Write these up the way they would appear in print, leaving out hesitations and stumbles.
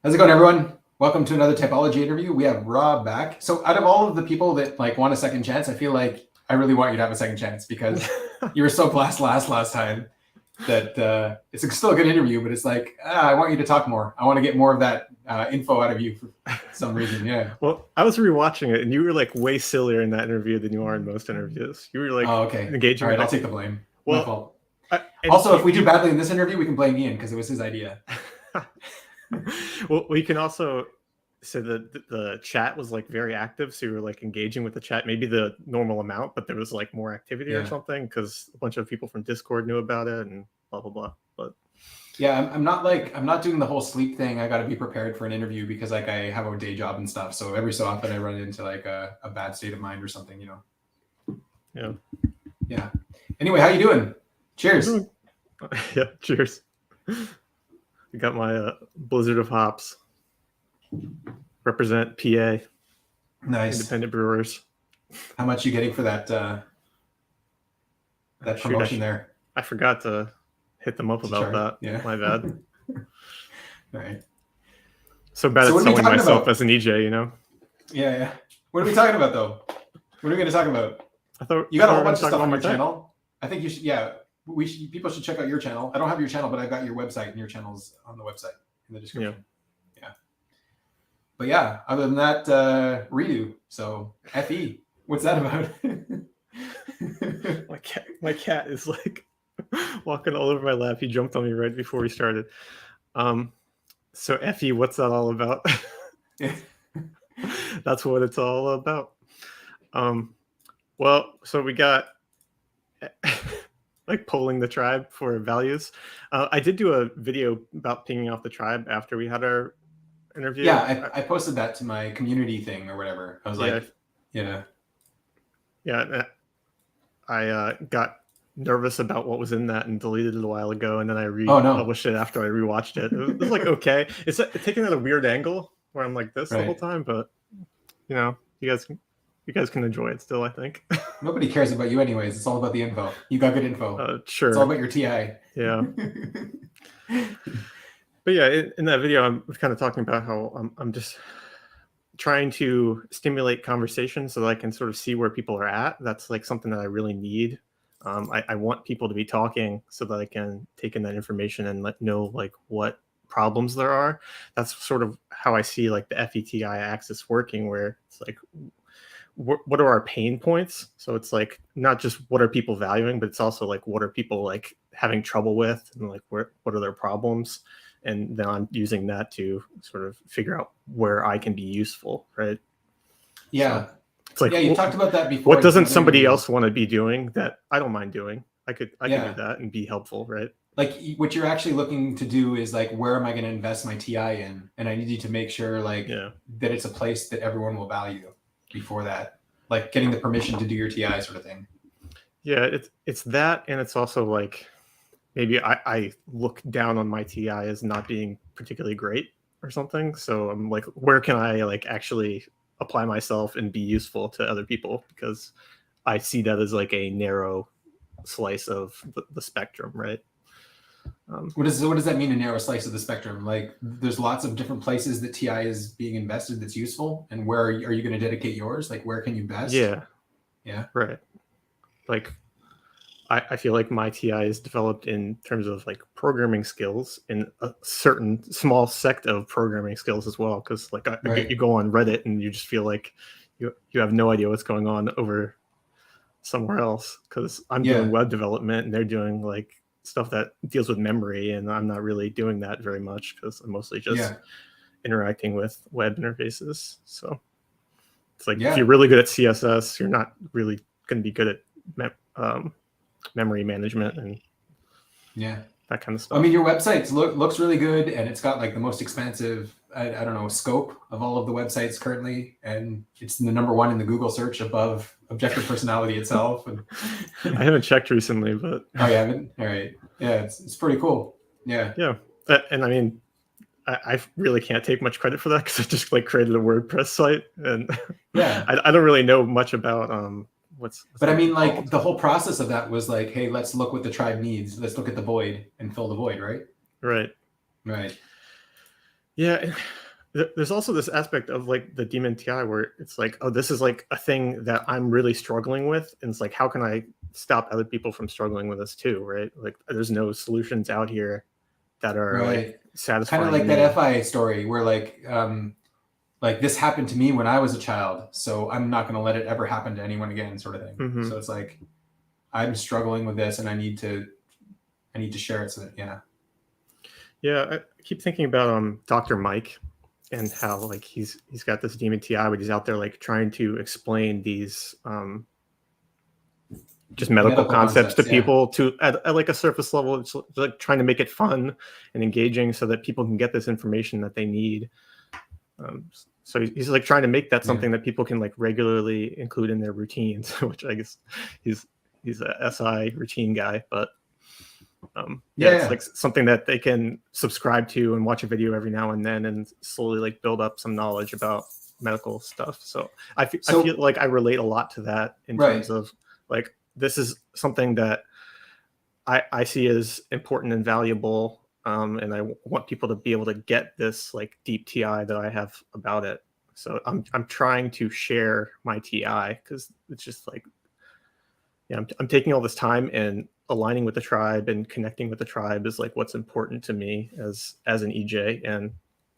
How's it going, everyone? Welcome to another typology interview. We have Rob back. So out of all of the people that want a second chance, I feel like I really want you to have a second chance because you were so blessed last time that it's still a good interview, but it's like, I want you to talk more. I want to get more of that info out of you for some reason. Yeah. Well, I was rewatching it, and you were like way sillier in that interview than you are in most interviews. You were like, okay, engaging. All right, I'll take the blame. Well, my fault. Also, if we do badly in this interview, we can blame Ian because it was his idea. Well, we can also say that the chat was like very active, so you were like engaging with the chat, maybe the normal amount, but there was like more activity or something because a bunch of people from Discord knew about it and blah blah blah. But yeah, I'm not doing the whole sleep thing. I got to be prepared for an interview because like I have a day job and stuff. So every so often I run into like a bad state of mind or something, you know. Yeah. Anyway, how you doing? Cheers. Yeah, cheers. I got my Blizzard of Hops. Represent PA. Nice. Independent brewers. How much you getting for that promotion there? I forgot to hit them up about that. Yeah. My bad. All right. So bad at selling myself as an EJ, you know? Yeah. What are we talking about, though? What are we going to talk about? I thought you got a whole bunch of stuff on your channel. I think you should, people should check out your channel. I don't have your channel, but I've got your website, and your channel's on the website in the description. Yeah. But yeah, other than that, redo. So FE, what's that about? my cat is like walking all over my lap. He jumped on me right before we started. So FE, what's that all about? That's what it's all about. Well, so we got like polling the tribe for values. I did do a video about pinging off the tribe after we had our interview. Yeah, I posted that to my community thing or whatever. I was I got nervous about what was in that and deleted it a while ago, and then I republished it after I rewatched it. It was like okay, it's taking at a weird angle where I'm like this the whole time, but you know, you guys can enjoy it still, I think. Nobody cares about you anyways. It's all about the info. You got good info. Sure. It's all about your TI. Yeah. But yeah, in that video, I'm kind of talking about how I'm just trying to stimulate conversation so that I can sort of see where people are at. That's like something that I really need. I want people to be talking so that I can take in that information and know like what problems there are. That's sort of how I see like the FETI axis working, where it's like, what are our pain points? So it's like not just what are people valuing, but it's also like what are people like having trouble with, and like what are their problems, and then I'm using that to sort of figure out where I can be useful, right? Yeah. So it's like, you talked about that before. What doesn't somebody else want to be doing that I don't mind doing? I could do that and be helpful, right? Like what you're actually looking to do is like, where am I going to invest my TI in? And I need you to make sure like that it's a place that everyone will value before that, like getting the permission to do your TI sort of thing. Yeah, it's that, and it's also like maybe I look down on my TI as not being particularly great or something. So I'm like, where can I like actually apply myself and be useful to other people? Because I see that as like a narrow slice of the spectrum, right? What does that mean, a narrow slice of the spectrum? Like there's lots of different places that TI is being invested that's useful, and where are you going to dedicate yours? Like where can you best? Yeah, right. Like I feel like my TI is developed in terms of like programming skills and a certain small sect of programming skills as well, because like you go on Reddit and you just feel like you have no idea what's going on over somewhere else, because I'm doing web development and they're doing like stuff that deals with memory, and I'm not really doing that very much because I'm mostly just interacting with web interfaces. So it's like if you're really good at CSS, you're not really going to be good at memory management and that kind of stuff. I mean, your website looks really good, and it's got like the most expansive I don't know, scope of all of the websites currently, and it's the #1 in the Google search above Objective Personality itself. And I haven't checked recently, but you haven't? All right. Yeah, it's pretty cool. Yeah. And I mean, I really can't take much credit for that because I just like created a WordPress site, and I don't really know much about what's but I mean, like the whole process of that was like, hey, let's look what the tribe needs. Let's look at the void and fill the void, right? Right. Yeah. There's also this aspect of like the daemon TI where it's like, oh, this is like a thing that I'm really struggling with. And it's like, how can I stop other people from struggling with this too? Right. Like there's no solutions out here that are like Right. Kind satisfying of like me. that FI story where like this happened to me when I was a child, so I'm not going to let it ever happen to anyone again, sort of thing. Mm-hmm. So it's like I'm struggling with this, and I need to share it. So that, yeah. Yeah, I keep thinking about Dr. Mike and how like he's got this daemon TI, but he's out there like trying to explain these just medical concepts to people to at like a surface level. It's like trying to make it fun and engaging so that people can get this information that they need. So he's like trying to make that something that people can like regularly include in their routines, which I guess he's a SI routine guy, but it's like something that they can subscribe to and watch a video every now and then and slowly like build up some knowledge about medical stuff. So I feel like I relate a lot to that in terms of like, this is something that I see as important and valuable. And I want people to be able to get this like deep TI that I have about it. So I'm trying to share my TI because it's just like, I'm taking all this time and aligning with the tribe and connecting with the tribe is like what's important to me as an EJ. And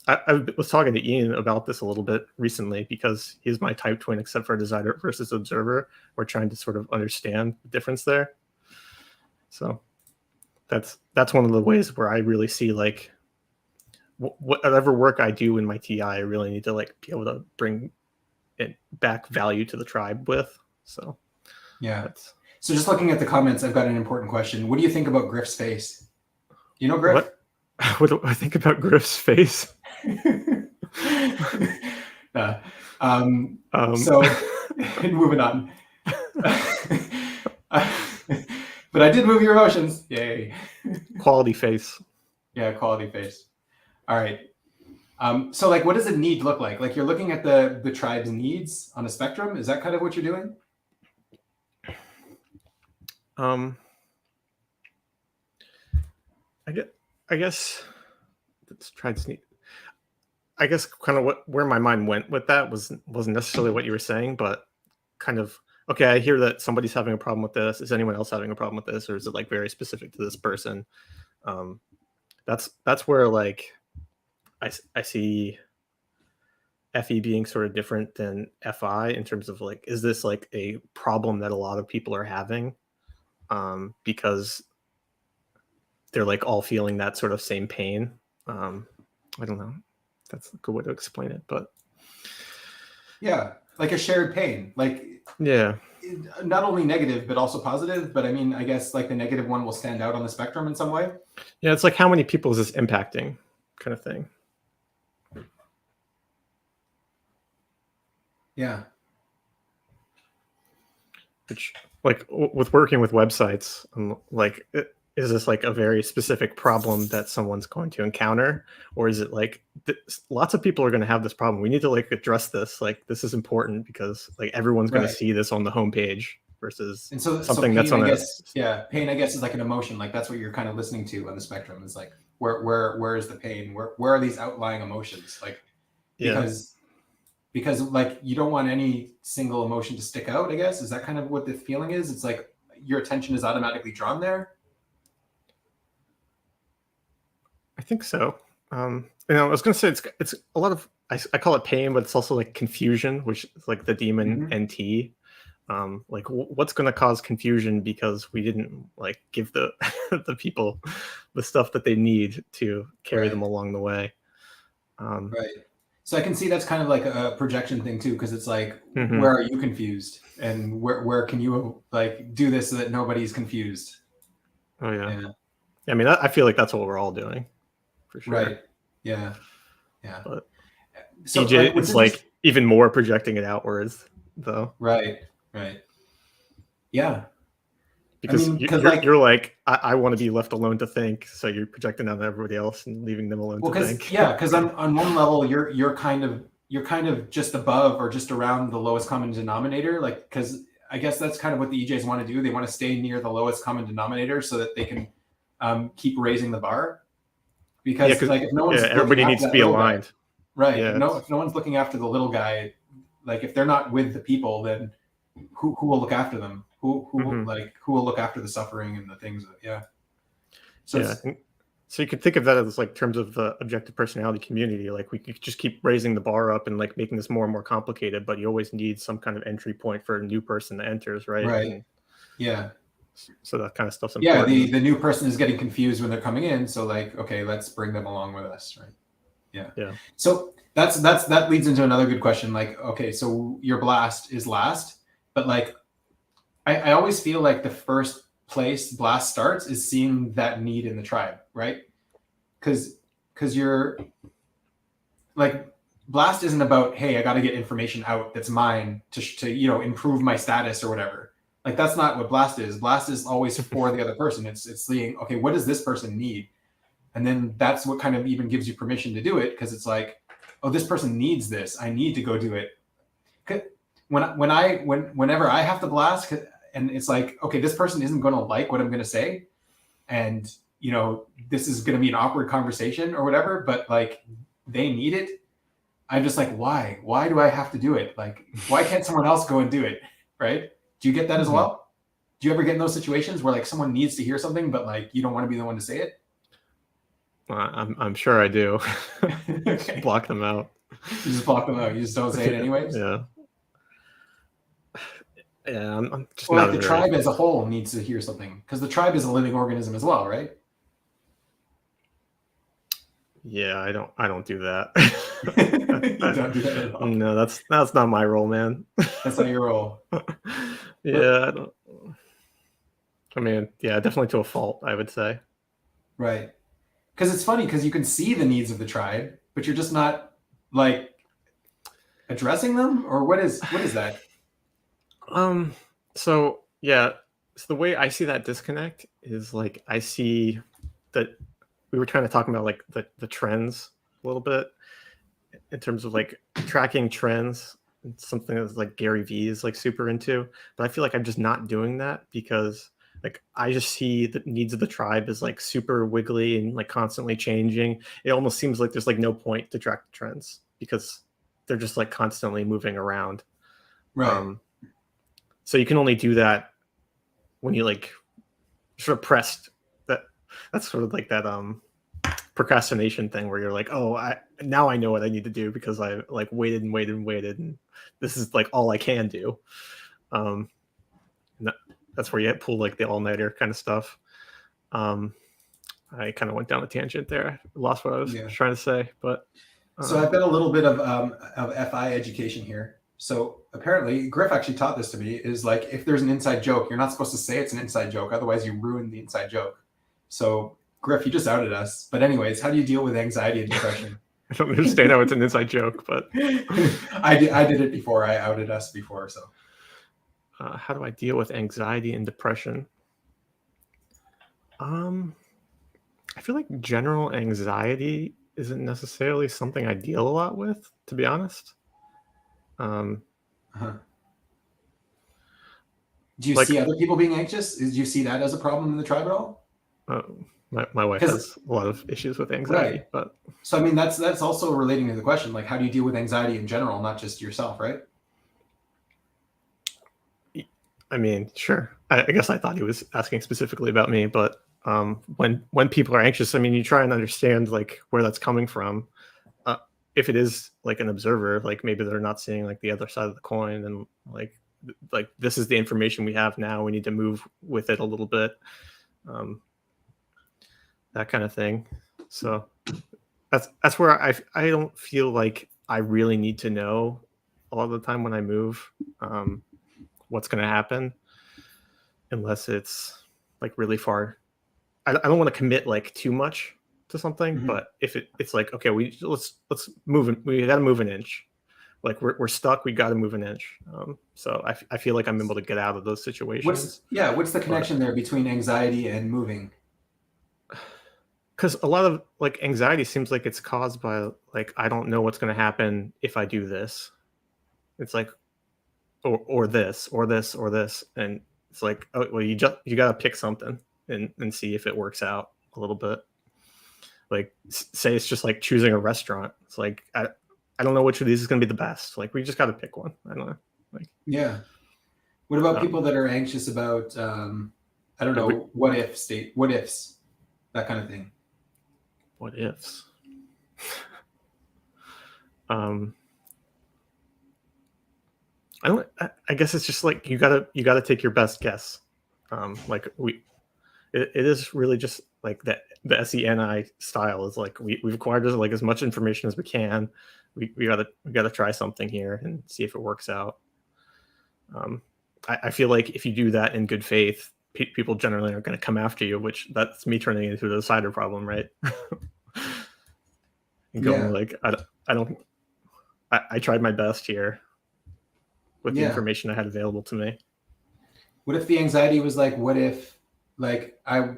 I was talking to Ian about this a little bit recently because he's my type twin, except for designer versus observer. We're trying to sort of understand the difference there. So that's one of the ways where I really see like whatever work I do in my TI, I really need to like be able to bring it back value to the tribe with. So yeah. So just looking at the comments, I've got an important question. What do you think about Griff's face? You know Griff? What do I think about Griff's face? So moving on. But I did move your emotions. Yay. Quality face. Yeah, quality face. All right. So like, what does a need look like? Like you're looking at the tribe's needs on a spectrum. Is that kind of what you're doing? I guess let's try to sneak. I guess kind of where my mind went with that wasn't necessarily what you were saying, but kind of, okay, I hear that somebody's having a problem with this. Is anyone else having a problem with this? Or is it like very specific to this person? That's where like I see FE being sort of different than FI in terms of like, is this like a problem that a lot of people are having? Because they're like all feeling that sort of same pain. I don't know. That's a good way to explain it, but yeah, like a shared pain. Like yeah, not only negative but also positive. But I mean, I guess like the negative one will stand out on the spectrum in some way. Yeah, it's like how many people is this impacting, kind of thing. Yeah. Which, like, with working with websites, like, is this like a very specific problem that someone's going to encounter, or is it like lots of people are going to have this problem? We need to like address this. Like, this is important because like everyone's going to see this on the homepage versus something pain, that's on pain. I guess is like an emotion. Like that's what you're kind of listening to on the spectrum. Is like where is the pain? Where are these outlying emotions? Like because like you don't want any single emotion to stick out, I guess. Is that kind of what the feeling is? It's like your attention is automatically drawn there. I think so. I was going to say it's a lot of, I call it pain, but it's also like confusion, which is like the daemon NT. Like what's going to cause confusion because we didn't like give the the people the stuff that they need to carry them along the way. Right. So I can see that's kind of like a projection thing too, because it's like, where are you confused, and where can you like do this so that nobody's confused? Oh yeah. I mean, I feel like that's what we're all doing, for sure. Right. Yeah. Yeah. But so EJ, it's like even more projecting it outwards, though. Right. Right. Yeah. Because you're like, I want to be left alone to think, so you're projecting on everybody else and leaving them alone to think. Yeah, because on one level, you're kind of just above or just around the lowest common denominator, like because I guess that's kind of what the EJs want to do. They want to stay near the lowest common denominator so that they can keep raising the bar. because like if no one's looking everybody after needs to that be little guy, aligned. right? Yeah, If no one's looking after the little guy, like if they're not with the people, then who will look after them? Who will look after the suffering and the things that, yeah. So yeah. So you could think of that as like terms of the objective personality community. Like we could just keep raising the bar up and like making this more and more complicated, but you always need some kind of entry point for a new person that enters, right? right. And Yeah. so that kind of stuff's Yeah, important. the new person is getting confused when they're coming in, so like, okay, let's bring them along with us, right? Yeah. Yeah. So that leads into another good question. Like, okay, so your blast is last, but like I always feel like the first place blast starts is seeing that need in the tribe, right? Because you're like, blast isn't about, hey, I got to get information out that's mine to improve my status or whatever. Like that's not what blast is. Blast is always for the other person. It's seeing, okay, what does this person need? And then that's what kind of even gives you permission to do it, because it's like, oh, this person needs this. I need to go do it. Whenever I have to blast, and it's like, okay, this person isn't going to like what I'm going to say, and this is going to be an awkward conversation or whatever, but like they need it. I'm just like, why? Why do I have to do it? Like, why can't someone else go and do it? Right? Do you get that as well? Do you ever get in those situations where like someone needs to hear something, but like you don't want to be the one to say it? I'm sure I do. Okay. Just block them out. You just block them out. You just don't say it anyways. Yeah. Yeah, I'm just well, like the tribe as a whole needs to hear something, because the tribe is a living organism as well, right? Yeah, I don't do that. You don't do that at all. No, that's not my role, man. That's not your role. Yeah, I mean, yeah, definitely to a fault, I would say. Right. Because it's funny, because you can see the needs of the tribe, but you're just not like addressing them, or what is that? So yeah, so the way I see that disconnect is like I see that we were trying to talk about like the trends a little bit in terms of like tracking trends. It's something that's like Gary Vee is like super into, but I feel like I'm just not doing that because like I just see the needs of the tribe as like super wiggly and like constantly changing. It almost seems like there's like no point to track the trends because they're just like constantly moving around. Right. So you can only do that when you like sort of pressed that. That's sort of like that procrastination thing where you're like, oh, now I know what I need to do because I like waited and this is like all I can do. That's where you pull like the all-nighter kind of stuff. I kind of went down a tangent there. I lost what I was trying to say, but so I've got a little bit of FI education here. So apparently, Griff actually taught this to me, is like, if there's an inside joke, you're not supposed to say it's an inside joke. Otherwise, you ruin the inside joke. So Griff, you just outed us. But anyways, how do you deal with anxiety and depression? I don't understand how it's an inside joke, but I did it before. I outed us before. So how do I deal with anxiety and depression? I feel like general anxiety isn't necessarily something I deal a lot with, to be honest. Do you see other people being anxious? Do you see that as a problem in the tribe at all? My wife has a lot of issues with anxiety, right. But so I mean that's also relating to the question, like how do you deal with anxiety in general, not just yourself, right? I mean, sure. I guess I thought he was asking specifically about me, but when people are anxious, I mean, you try and understand like where that's coming from. If it is like an observer, like maybe they're not seeing like the other side of the coin, and like this is the information we have now. We need to move with it a little bit, that kind of thing. So that's where I don't feel like I really need to know a lot of the time when I move what's going to happen, unless it's like really far. I don't want to commit like too much to something, but if it's like, okay, let's move. We got to move an inch. Like we're stuck. We got to move an inch. So I feel like I'm able to get out of those situations. What's the connection there between anxiety and moving? Because a lot of like anxiety seems like it's caused by like I don't know what's going to happen if I do this. It's like or this or this or this, and it's like, oh well, you got to pick something and see if it works out a little bit. like say it's just like choosing a restaurant. It's like I don't know which of these is going to be the best. Like we just got to pick one. I don't know. Like Yeah. What about people that are anxious about I don't know, what ifs, that kind of thing? What ifs? I guess it's just like you gotta take your best guess. Like it is really just like the SENI style is like we've acquired like as much information as we can. We gotta try something here and see if it works out. I feel like if you do that in good faith, people generally are going to come after you, which that's me turning into the decider problem, right? And going like I tried my best here with the information I had available to me. What if the anxiety was like, what if, like, I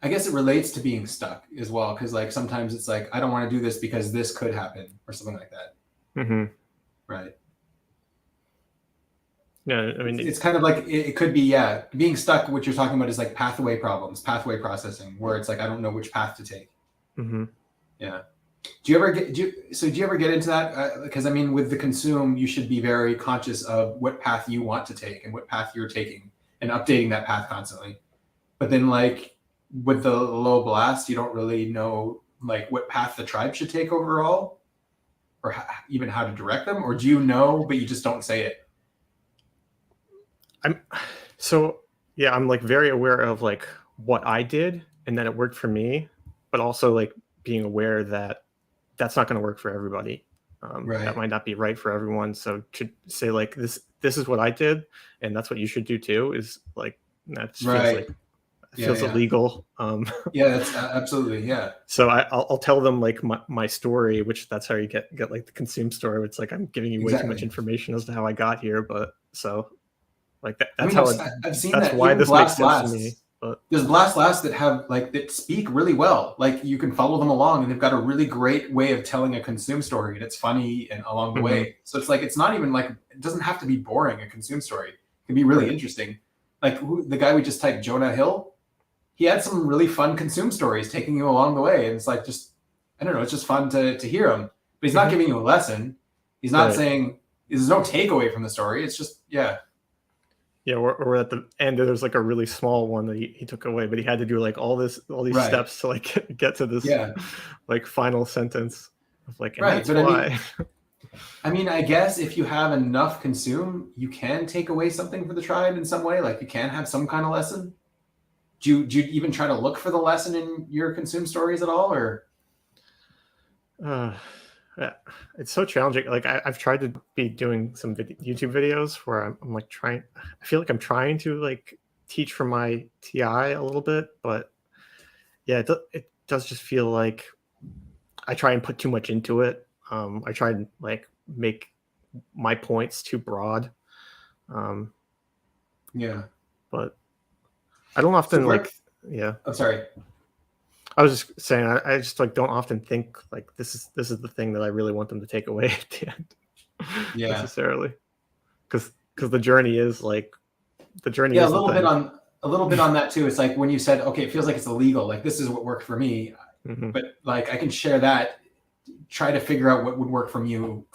guess it relates to being stuck as well, because like sometimes it's like I don't want to do this because this could happen or something like that. Mm-hmm. Right. Yeah, I mean, it's kind of like it could be being stuck. What you're talking about is like pathway problems, pathway processing, where it's like I don't know which path to take. Mm-hmm. Yeah. Do you ever get into that? Because I mean, with the consume, you should be very conscious of what path you want to take and what path you're taking, and updating that path constantly. But then, like with the low blast, you don't really know like what path the tribe should take overall, or even how to direct them. Or do you know, but you just don't say it? I'm like very aware of like what I did and that it worked for me, but also like being aware that that's not going to work for everybody. That might not be right for everyone. So to say like this is what I did and that's what you should do too is like that feels illegal. Yeah, that's absolutely So I'll tell them like my story, which that's how you get like the consume story. It's like I'm giving you way too much information as to how I got here, but so. Like that's I've seen that's that. Why even this Blast makes sense Blasts, to me. But there's Blast Blasts that have like that speak really well. Like you can follow them along, and they've got a really great way of telling a consume story, and it's funny and along the way. So it's like it's not even like it doesn't have to be boring. A consume story it can be really interesting. Like the guy we just typed, Jonah Hill, he had some really fun consume stories taking you along the way, and it's like just I don't know, it's just fun to hear him. But he's not giving you a lesson. He's not saying there's no takeaway from the story. It's just Yeah, or at the end there's like a really small one that he took away, but he had to do like all these steps to like get to this like final sentence of like, and that's why. I mean, I guess if you have enough consume, you can take away something for the tribe in some way. Like you can have some kind of lesson. Do you even try to look for the lesson in your consume stories at all, or? Yeah, it's so challenging. Like I've tried to be doing some YouTube videos where I'm like I feel like I'm trying to like teach from my TI a little bit, but yeah, it does just feel like I try and put too much into it. I try and like make my points too broad. But I don't often I'm sorry. I was just saying, I just like don't often think like this is the thing that I really want them to take away at the end. Necessarily, because the journey is like a little bit on that too. It's like when you said, okay, it feels like it's illegal. Like this is what worked for me, but like I can share that. Try to figure out what would work for you.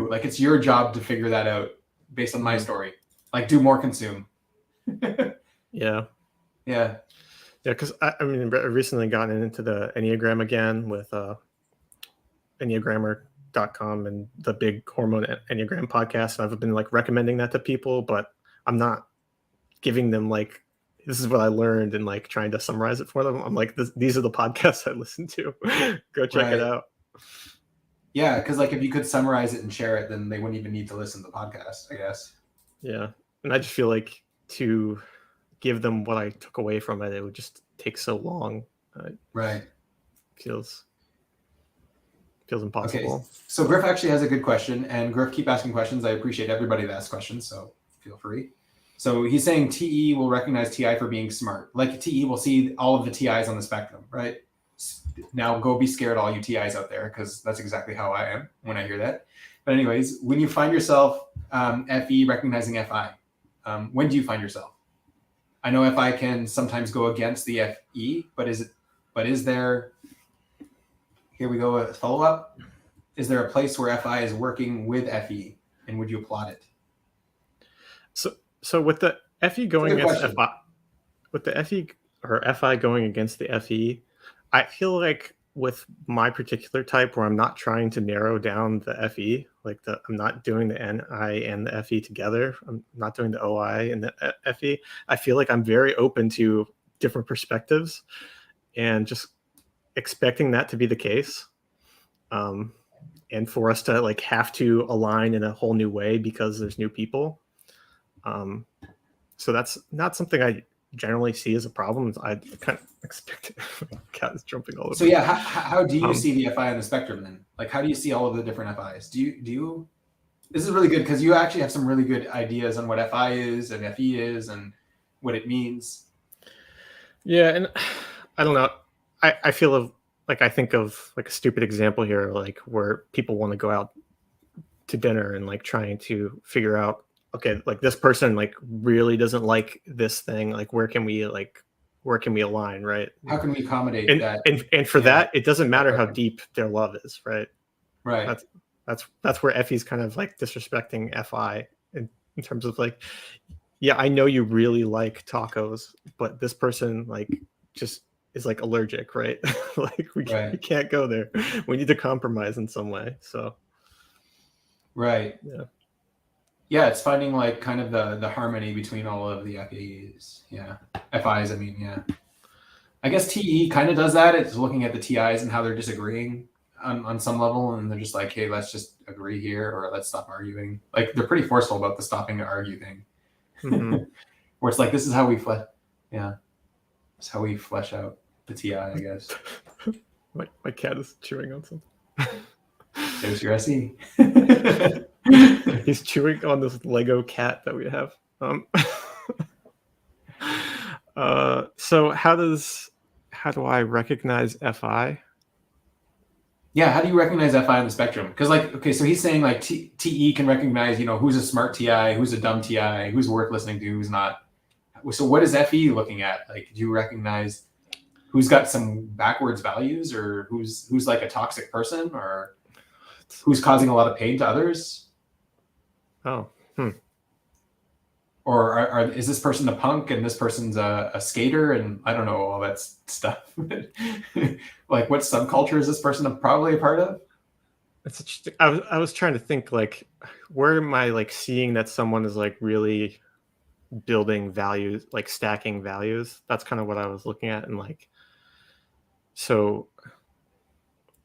Like it's your job to figure that out based on my story. Like do more consume. Yeah. Yeah, because I mean, I recently gotten into the Enneagram again with Enneagrammer.com and the big Hormone Enneagram podcast. And I've been like recommending that to people, but I'm not giving them like, this is what I learned and like trying to summarize it for them. I'm like, these are the podcasts I listen to. Go check it out. Yeah, because like if you could summarize it and share it, then they wouldn't even need to listen to the podcast, I guess. Yeah, and I just feel like to give them what I took away from it, it would just take so long. Feels impossible. Okay, so Griff actually has a good question, and Griff, keep asking questions. I appreciate everybody that asks questions, so feel free. So he's saying TE will recognize TI for being smart. Like TE will see all of the TIs on the spectrum, right? Now go be scared, all you TIs out there, because that's exactly how I am when I hear that. But anyways, when you find yourself FE recognizing FI, when do you find yourself? I know FI can sometimes go against the FE, but is there Here we go. A follow up. Is there a place where FI is working with FE, and would you applaud it? So with the FE going against question. FI, with the FE or FI going against the FE, I feel like with my particular type where I'm not trying to narrow down the FE, like I'm not doing the NI and the FE together. I'm not doing the OI and the FE. I feel like I'm very open to different perspectives and just expecting that to be the case. And for us to like have to align in a whole new way because there's new people. So that's not something I generally see as a problem. I kind of expect it. Cat is jumping all over. So yeah, how do you see the FI on the spectrum then? Like, how do you see all of the different FIs? Do you? This is really good because you actually have some really good ideas on what FI is and FE is and what it means. Yeah, and I don't know. I feel like I think of like a stupid example here, like where people want to go out to dinner and like trying to figure out, okay, like this person like really doesn't like this thing. Like where can we align, right? How can we accommodate that? And for that, it doesn't matter how deep their love is, right? Right. That's where FE's kind of like disrespecting FI in terms of like, yeah, I know you really like tacos, but this person like just is like allergic, right? Like we can't go there. We need to compromise in some way. So right. Yeah, it's finding like kind of the harmony between all of the FEs. Yeah. FIs, I mean, yeah. I guess TE kind of does that. It's looking at the TIs and how they're disagreeing on some level, and they're just like, hey, let's just agree here, or let's stop arguing. Like they're pretty forceful about the stopping to argue thing. Mm-hmm. Where it's like, this is how we it's how we flesh out the TI, I guess. My cat is chewing on something. There's your SE. He's chewing on this Lego cat that we have. So how do I recognize FI? Yeah, how do you recognize FI on the spectrum? Because like, okay, so he's saying like TE can recognize, who's a smart TI, who's a dumb TI, who's worth listening to, who's not. So what is FE looking at? Like, do you recognize who's got some backwards values, or who's like a toxic person, or who's causing a lot of pain to others? Oh, Or is this person a punk and this person's a skater, and I don't know all that stuff. Like, what subculture is this person probably a part of? It's interesting. I was trying to think like, where am I like seeing that someone is like really building values, like stacking values? That's kind of what I was looking at, and like, so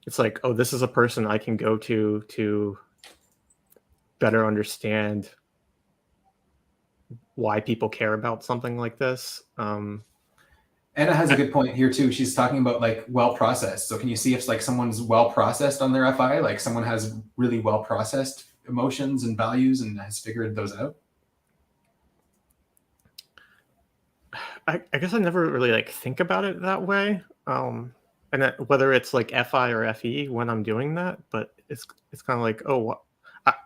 it's like, oh, this is a person I can go to better understand why people care about something like this. Anna has a good point here too. She's talking about like well processed. So can you see if like someone's well processed on their FI, like someone has really well processed emotions and values and has figured those out? I guess I never really like think about it that way. And that, whether it's like FI or FE when I'm doing that, but it's kind of like, oh,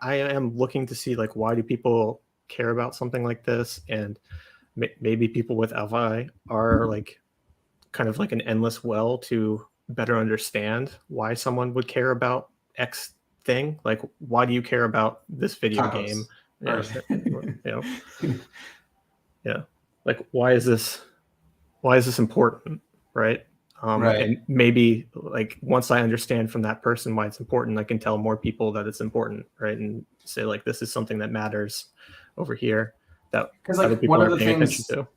I am looking to see like, why do people care about something like this? And maybe people with FI are like kind of like an endless well to better understand why someone would care about X thing. Like, why do you care about this video game? Yeah. Like, why is this important? Right. Right. And maybe like once I understand from that person why it's important, I can tell more people that it's important, right? And say like, this is something that matters over here that other people are paying attention to.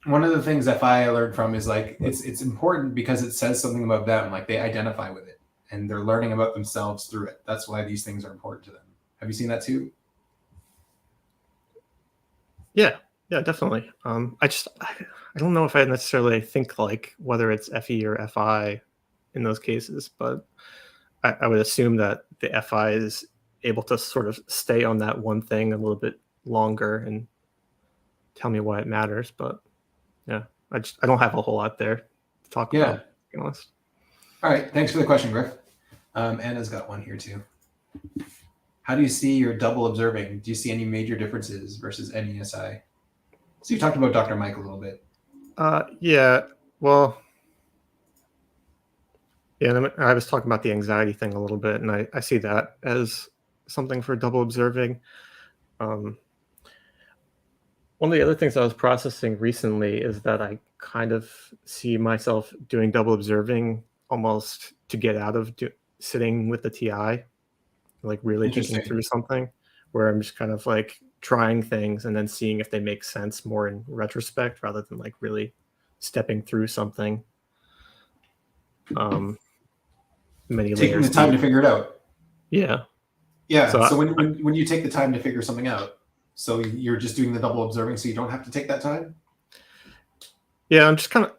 One of the things FI I learned from is like, it's important because it says something about them, like they identify with it and they're learning about themselves through it. That's why these things are important to them. Have you seen that too? Yeah, definitely. I don't know if I necessarily think like whether it's FE or FI in those cases, but I would assume that the FI is able to sort of stay on that one thing a little bit longer and tell me why it matters. But yeah, I don't have a whole lot there to talk about, to be honest. All right, thanks for the question, Griff. Anna's got one here too. How do you see your double observing? Do you see any major differences versus NESI? So you talked about Dr. Mike a little bit. Yeah, well, Yeah, and I was talking about the anxiety thing a little bit, and I see that as something for double observing. Um, One of the other things I was processing recently is that I kind of see myself doing double observing almost to get out of sitting with the TI, like really thinking Interesting. through something, where I'm just kind of like trying things and then seeing if they make sense more in retrospect rather than like really stepping through something um, many Taking the layers time deep. to figure it out. Yeah. Yeah. So So when you take the time to figure something out, so you're just doing the double observing, so you don't have to take that time. yeah, I'm just kind of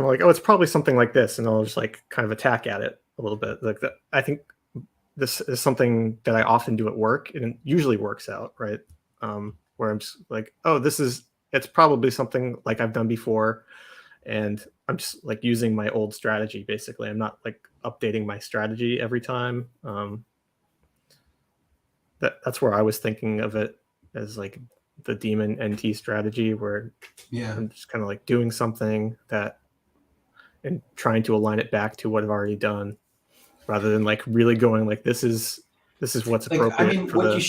like, oh, it's probably something like this, and I'll just like kind of attack at it a little bit. Like that, I think this is something that I often do at work, and it usually works out, right? Where I'm just like, oh, it's probably something like I've done before, and I'm just like using my old strategy. Basically, I'm not like updating my strategy every time. That's where I was thinking of it as like the demon NT strategy, where Yeah. I'm just kind of like doing something that and trying to align it back to what I've already done, rather than like really going like this is what's Like, I appropriate mean, for this. what you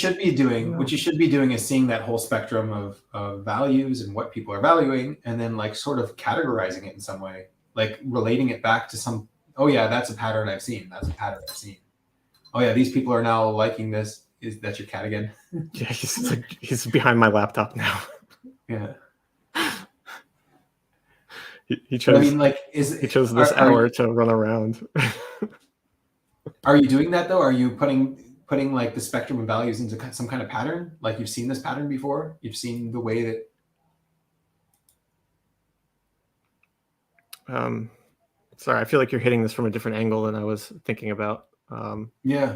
should be doing is seeing that whole spectrum of values and what people are valuing, and then like sort of categorizing it in some way, like relating it back to some, oh yeah, that's a pattern I've seen. That's a pattern I've seen. Oh yeah, these people are now liking this. Is that your cat again? Yeah, he's behind my laptop now. Yeah. He But I chose mean, like, he chose this hour to run around. are you doing that though? Are you putting like the spectrum of values into some kind of pattern? Like you've seen this pattern before? You've seen the way that. Sorry, I feel like you're hitting this from a different angle than I was thinking about. Yeah.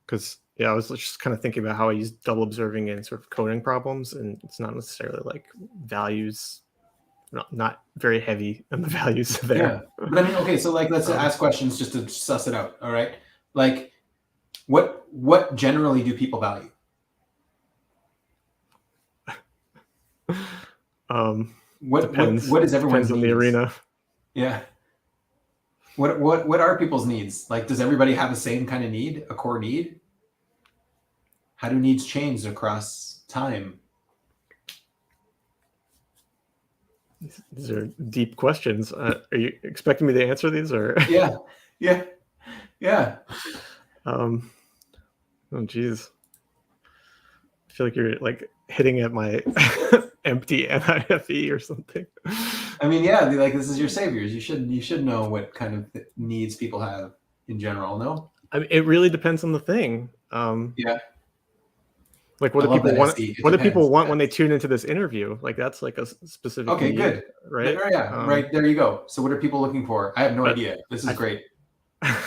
Because yeah, I was just kind of thinking about how I use double observing in sort of coding problems, and it's not necessarily like values, not very heavy on the values there. Yeah. But I mean, okay, so like let's ask questions just to suss it out. All right. Like what generally do people value? What is everyone's Depends on needs? the arena. Yeah. What are people's needs? Like, does everybody have the same kind of need, a core need? How do needs change across time? These are deep questions. Are you expecting me to answer these, or? Yeah. Oh, geez. I feel like you're like hitting at my empty NIFE or something. I mean, yeah, like this is your saviors. You should know what kind of needs people have in general. No. I mean, it really depends on the thing. Yeah. Like, what I do love people that, want? SC. It What do people depends. want when they tune into this interview? Like, that's like a specific Okay, need, good. right? Yeah, right there you go. So, what are people looking for? I have no idea. This is great. I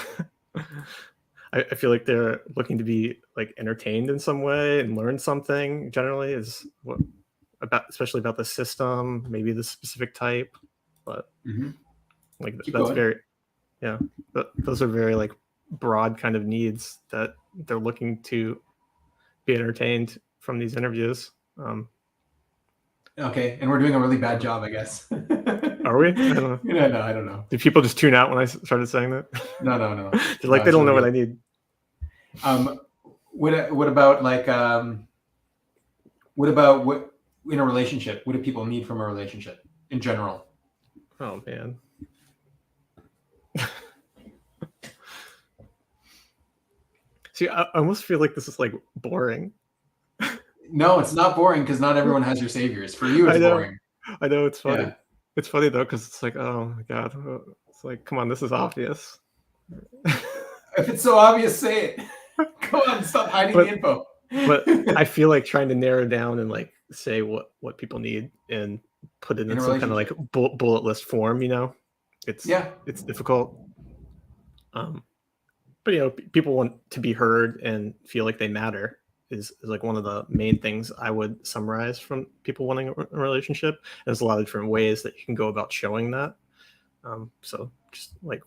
feel like they're looking to be like entertained in some way and learn something. Generally, is what about, especially about the system, maybe the specific type, but like Keep that's going. very, yeah. Those are very like broad kind of needs that they're looking to be entertained from these interviews. Okay, and we're doing a really bad job, I guess. Are we? I don't know. No, I don't know. Did people just tune out when I started saying that? No. They're like, they don't know what I need. What about like what in a relationship? What do people need from a relationship in general? Oh man. See, I almost feel like this is like boring. No, it's not boring because not everyone has your saviors. For you, it's boring. I know, it's funny. Yeah. It's funny though, because it's like, oh my god, it's like, come on, this is obvious. If it's so obvious, say it. Come on, stop hiding the info. But I feel like trying to narrow down and like say what people need and put it in some kind of like bullet list form, you know, it's difficult. But you know, people want to be heard and feel like they matter is like one of the main things I would summarize from people wanting a relationship. There's a lot of different ways that you can go about showing that. So just like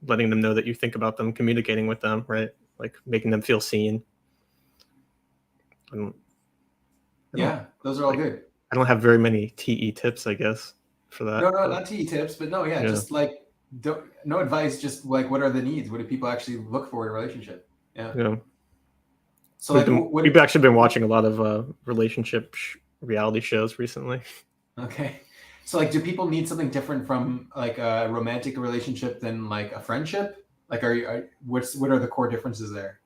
letting them know that you think about them, communicating with them, right? Like making them feel seen. Yeah, those are all good. I don't have very many TE tips, I guess, for that. No, not TE tips, but no, yeah, just like no advice, just like what are the needs? What do people actually look for in a relationship? Yeah. You know, So like we've actually been watching a lot of relationship reality shows recently. Okay. So like do people need something different from like a romantic relationship than like a friendship? Like what are the core differences there?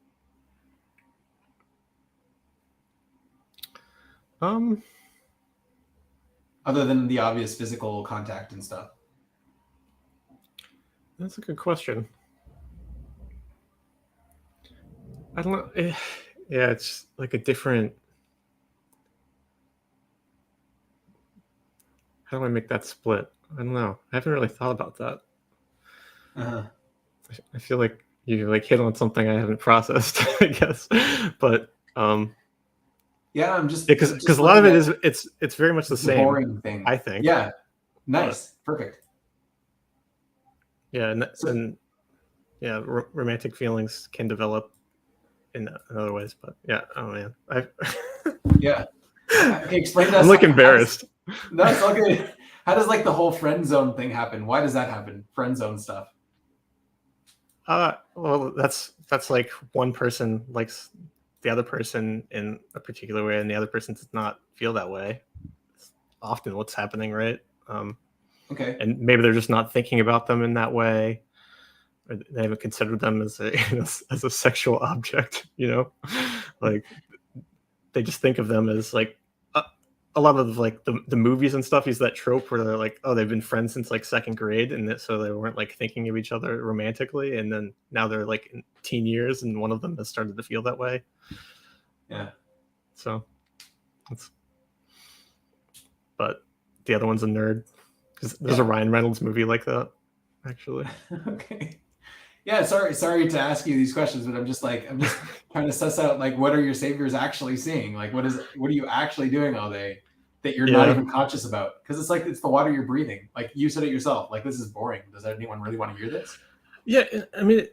Other than the obvious physical contact and stuff. That's a good question. I don't know. Yeah, it's like a different. How do I make that split? I don't know. I haven't really thought about that. Uh-huh. I feel like you like hit on something I haven't processed, I guess. But Yeah, I'm just because a lot of looking it at is it's very much the the same, boring thing. I think. Yeah. But, Nice. Perfect. yeah, So, and yeah, romantic feelings can develop in other ways. But yeah, oh man, yeah. Okay, explain to I'm us like embarrassed. no, it's all good. How does like the whole friend zone thing happen? Why does that happen? Friend zone stuff. Well, that's like one person likes the other person in a particular way, and the other person does not feel that way. It's often what's happening, right? Okay. And maybe they're just not thinking about them in that way, or they haven't considered them as a as a sexual object. Like they just think of them as like a lot of like the movies and stuff use that trope where they're like, oh, they've been friends since like second grade, and so they weren't like thinking of each other romantically, and then now they're like in teen years, and one of them has started to feel that way. Yeah. So, but the other one's a nerd because there's a Ryan Reynolds movie like that, actually. Okay. Yeah, sorry to ask you these questions, but I'm just trying to suss out like what are your saviors actually seeing? Like what are you actually doing all day that you're not even conscious about? Because it's like it's the water you're breathing. Like you said it yourself. Like this is boring. Does anyone really want to hear this? Yeah, I mean,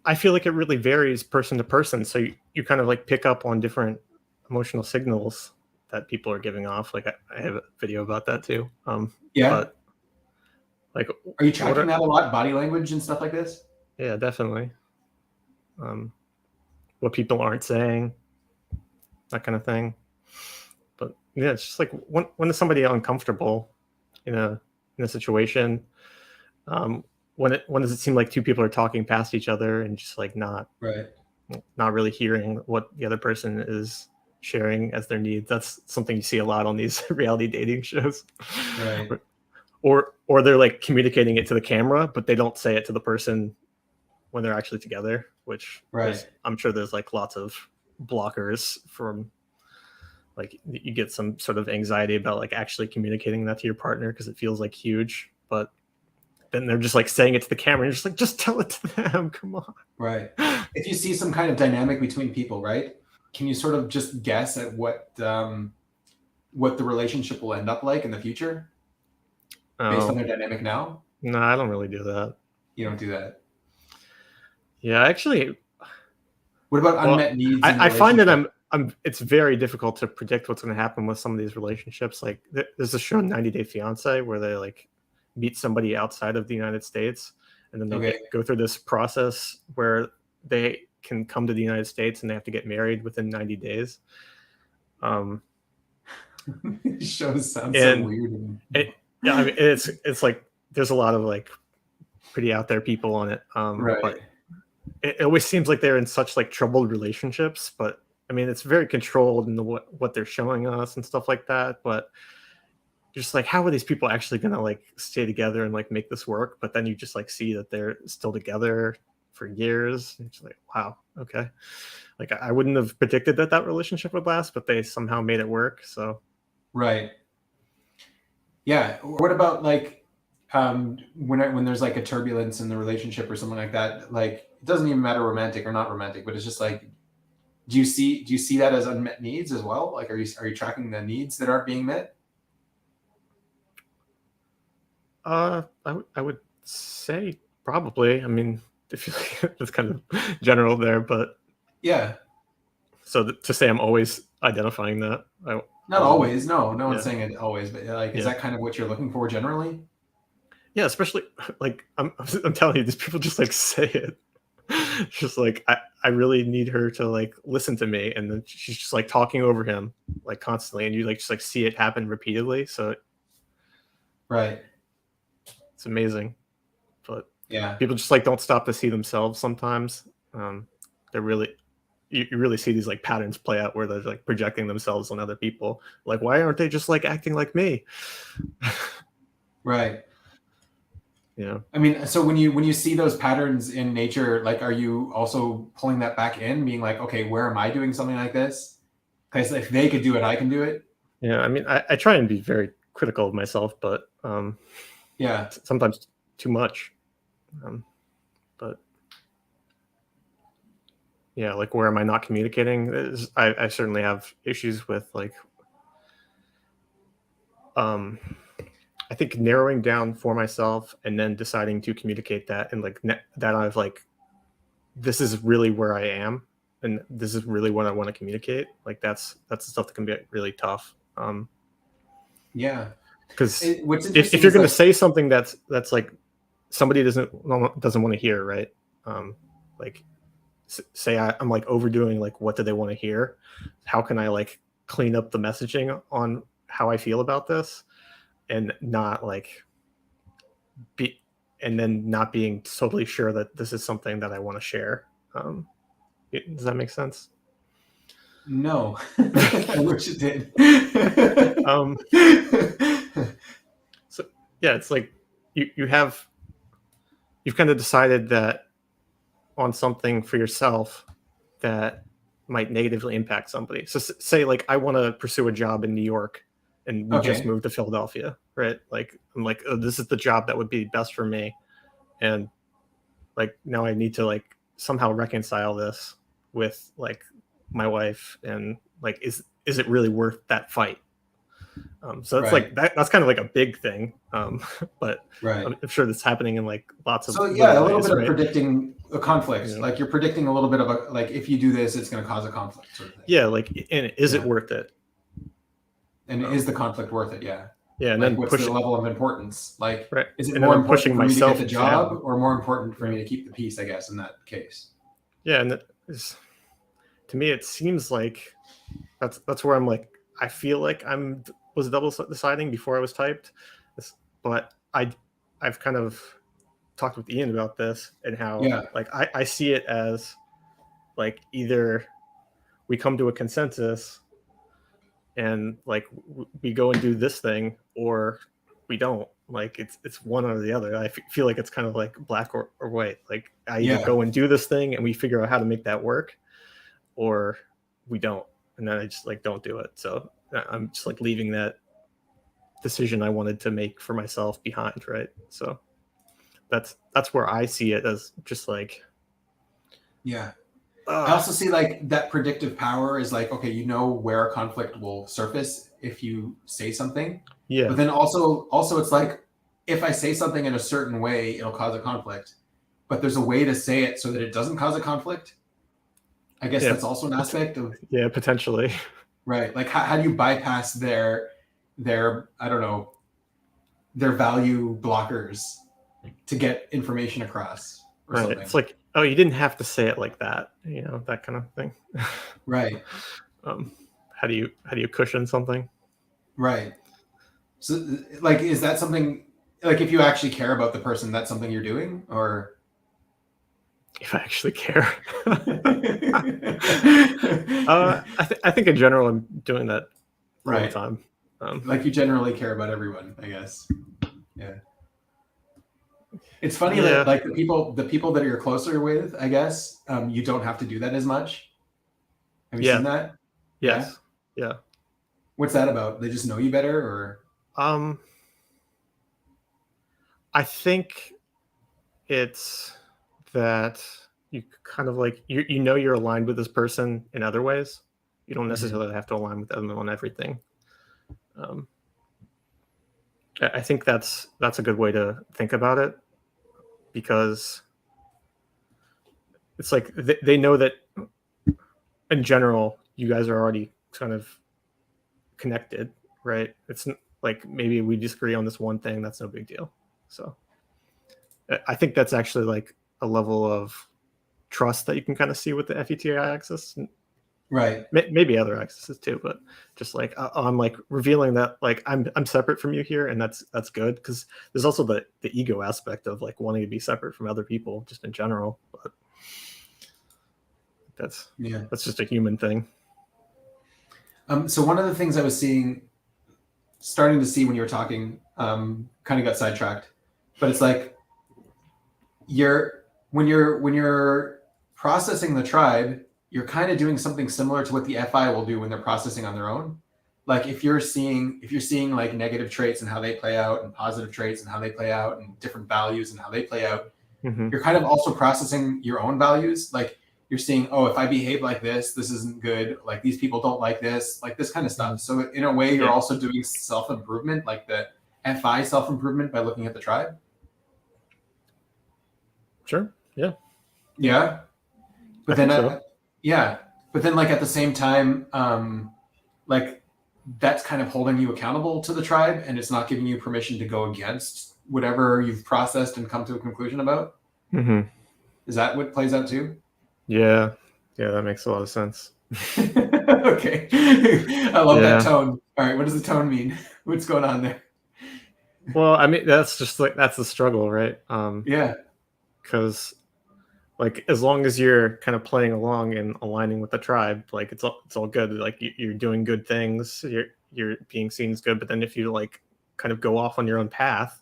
I feel like it really varies person to person. So you kind of like pick up on different emotional signals that people are giving off. Like I have a video about that too. Yeah. But like, are you tracking that a lot? Body language and stuff like this? Yeah, definitely. What people aren't saying, that kind of thing. But yeah, it's just like when is somebody uncomfortable in a situation? When does it seem like two people are talking past each other and just like not really hearing what the other person is sharing as their needs? That's something you see a lot on these reality dating shows. Right. Or they're like communicating it to the camera, but they don't say it to the person when they're actually together, which I'm sure there's like lots of blockers from like you get some sort of anxiety about like actually communicating that to your partner because it feels like huge, but then they're just like saying it to the camera and you're just like, just tell it to them, come on. Right. If you see some kind of dynamic between people, right, can you sort of just guess at what the relationship will end up like in the future based on their dynamic now? No, I don't really do that. You don't do that? Yeah, actually. What about unmet needs? I find that it's very difficult to predict what's going to happen with some of these relationships. Like there's a show 90 Day Fiance where they like meet somebody outside of the United States and then they go through this process where they can come to the United States and they have to get married within 90 days. Shows sound so weird. Yeah, I mean it's like there's a lot of like pretty out there people on it. But it always seems like they're in such like troubled relationships, but I mean, it's very controlled in what they're showing us and stuff like that. But just like, how are these people actually going to like stay together and like make this work? But then you just like see that they're still together for years. It's like, wow, okay. Like I wouldn't have predicted that relationship would last, but they somehow made it work. So. Right. Yeah. What about like when there's like a turbulence in the relationship or something like that? Like it doesn't even matter romantic or not romantic, but it's just like, do you see that as unmet needs as well? Like, are you tracking the needs that aren't being met? I would say probably. I mean, if you it's kind of general there, but yeah. So to say I'm always identifying that, not always. No one's saying it always, but like, is that kind of what you're looking for generally? Yeah, especially like I'm telling you, these people just like say it. It's just like I really need her to like listen to me, and then she's just like talking over him like constantly, and you like just like see it happen repeatedly. So Right. it's amazing. But Yeah. people just like don't stop to see themselves sometimes. They're really you really see these like patterns play out where they're like projecting themselves on other people. Like, why aren't they just like acting like me? Right. You know? I mean, so when you see those patterns in nature, like, are you also pulling that back in, being like, okay, where am I doing something like this? Because if they could do it, I can do it. Yeah, I mean, I try and be very critical of myself, but Yeah. sometimes too much. But yeah, like where am I not communicating? I certainly have issues with like I think narrowing down for myself and then deciding to communicate that, and like that I've like this is really where I am, and this is really what I want to communicate. Like that's the stuff that can be really tough. Yeah. Because What's if interesting you're is going to like, say something that's like somebody doesn't want to hear, right? Like say I'm like overdoing like what do they want to hear? How can I like clean up the messaging on how I feel about this, and not like be and then not being totally sure that this is something that I want to share. Does that make sense? no, I wish it did. um, so yeah, it's like you've kind of decided that on something for yourself that might negatively impact somebody. So say like I want to pursue a job in New York, and we just Okay. moved to Philadelphia, right? Like I'm like, oh, this is the job that would be best for me, and like now I need to like somehow reconcile this with like my wife, and like is it really worth that fight? So that's Right. like that's kind of like a big thing, but Right. I'm sure that's happening in like lots of So little yeah, a little ways, bit of right? predicting a You conflict. know? Like you're predicting a little bit of a, like, if you do this, it's going to cause a conflict, sort of thing. Yeah, like, and is it Yeah. worth it? And is Um, the conflict worth it? Yeah. yeah, and Like, then what's the push it, level of importance? Like, right, is it and then more I'm pushing important for me to get myself the job, down. or more important for You me know? to keep the peace, I guess, in that case? Yeah, and to me it seems like that's where I'm like I feel like was double deciding before I was typed, but I've kind of talked with Ian about this and how Yeah. like I see it as like either we come to a consensus and like we go and do this thing, or we don't. Like it's one or the other. Feel like it's kind of like black or white. Like I either Yeah. go and do this thing and we figure out how to make that work, or we don't, and then I just like don't do it. So I'm just like leaving that decision I wanted to make for myself behind, right? So that's where I see it as just like Yeah. I uh also see like that predictive power is like, okay, you know where a conflict will surface if you say something. But yeah, then also it's like, if I say something in a certain way, it'll cause a conflict. But there's a way to say it so that it doesn't cause a conflict. I guess yeah, that's also an aspect of, yeah, potentially. right. Like, how do you bypass their I don't know, their value blockers to get information across or Right, something. it's like, oh, you didn't have to say it like that, that kind of thing. Right. um how do you cushion something? Right. So, like, is that something, like, if you actually care about the person, that's something you're doing, or? If I actually care. I think in general I'm doing that all the Right. time. um Like, you generally care about everyone, I guess. Yeah. It's funny that, yeah, like, the people that you're closer with, I guess, you don't have to do that as much. Have you seen yeah, that? Yeah. yes, yeah. What's that about? They just know you better, or? um I think it's that you kind of like you're aligned with this person in other ways. You don't Mhm. necessarily have to align with them on everything. um I think that's a good way to think about it, because it's like they know that in general you guys are already kind of connected, right? Like maybe we disagree on this one thing, that's no big deal. So I think that's actually like a level of trust that you can kind of see with the FETI axis. Right. Maybe other axes too, but just like I'm like revealing that like I'm separate from you here, and that's good, because there's also the ego aspect of like wanting to be separate from other people just in general. But that's just a human thing. So one of the things I was starting to see when you were talking, kind of got sidetracked, but it's like when you're processing the tribe, you're kind of doing something similar to what the FI will do when they're processing on their own. Like if you're seeing like negative traits and how they play out, and positive traits and how they play out, and different values and how they play out, you're kind of also processing your own values. Like you're seeing, oh, if I behave like this isn't good. Like these people don't like this kind of stuff. So in a way, you're also doing self-improvement, like the FI self-improvement, by looking at the tribe. Sure. Yeah. Yeah. But then, but then like at the same time, like that's kind of holding you accountable to the tribe, and it's not giving you permission to go against whatever you've processed and come to a conclusion about. Is that what plays out too? Yeah, that makes a lot of sense. Okay. I love that tone. All right, what does the tone mean? What's going on there? Well, I mean, that's just like, that's the struggle, right? Because like as long as you're kind of playing along and aligning with the tribe, like it's all good. Like you're doing good things, you're being seen as good. But then if you like kind of go off on your own path,